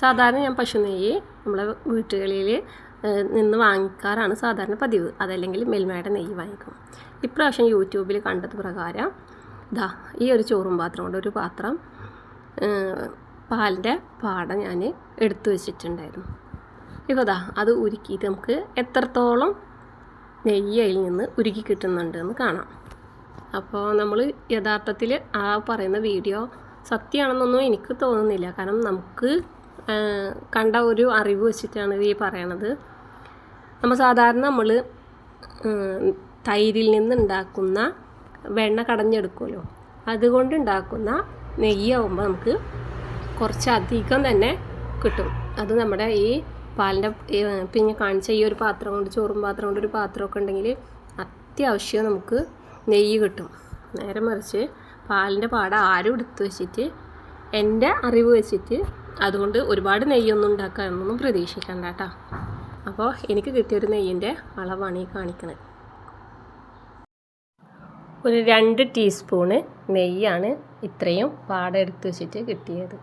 സാധാരണ ഞാൻ പശു നെയ്യ് നമ്മളെ വീട്ടുകളിൽ നിന്ന് വാങ്ങിക്കാറാണ് സാധാരണ പതിവ്. അതല്ലെങ്കിൽ മിൽമയുടെ നെയ്യ് വാങ്ങിക്കും. ഇപ്രാവശ്യം യൂട്യൂബിൽ കണ്ടത് പ്രകാരം ഈ ഒരു ചോറും പാത്രം കൊണ്ട് ഒരു പാത്രം പാലിൻ്റെ പാട ഞാൻ എടുത്തു വെച്ചിട്ടുണ്ടായിരുന്നു. ഇപ്പോൾ അത് ഉരുക്കിയിട്ട് നമുക്ക് എത്രത്തോളം നെയ്യ് അതിൽ നിന്ന് ഉരുക്കി കിട്ടുന്നുണ്ടെന്ന് കാണാം. അപ്പോൾ നമ്മൾ യഥാർത്ഥത്തിൽ ആ പറയുന്ന വീഡിയോ സത്യമാണെന്നൊന്നും എനിക്ക് തോന്നുന്നില്ല. കാരണം നമുക്ക് കണ്ട ഒരു അറിവ് വെച്ചിട്ടാണ് ഈ പറയണത്. സാധാരണ നമ്മൾ തൈരിൽ നിന്നുണ്ടാക്കുന്ന വെണ്ണ കടഞ്ഞെടുക്കുമല്ലോ, അതുകൊണ്ട് ഉണ്ടാക്കുന്ന നെയ്യാവുമ്പോൾ നമുക്ക് കുറച്ചധികം തന്നെ കിട്ടും. അത് നമ്മുടെ ഈ പാലിൻ്റെ പിന്നെ കാണിച്ച ഈ ഒരു പാത്രം കൊണ്ട്, ചോറും പാത്രം കൊണ്ട് ഒരു പാത്രമൊക്കെ ഉണ്ടെങ്കിൽ അത്യാവശ്യം നമുക്ക് നെയ്യ് കിട്ടും. നേരെ മറിച്ച് പാലിൻ്റെ പാട ആരും എടുത്തു വെച്ചിട്ട് എൻ്റെ അറിവ് വെച്ചിട്ട് അതുകൊണ്ട് ഒരുപാട് നെയ്യൊന്നും ഉണ്ടാക്കാനൊന്നും പ്രതീക്ഷിക്കണ്ട കേട്ടോ. അപ്പോൾ എനിക്ക് കിട്ടിയൊരു നെയ്യിൻ്റെ അളവാണ് ഈ കാണിക്കുന്നത്. ഒരു 2 ടീസ്പൂണ് നെയ്യാണ് ഇത്രയും പാട എടുത്ത് വെച്ചിട്ട് കിട്ടിയത്.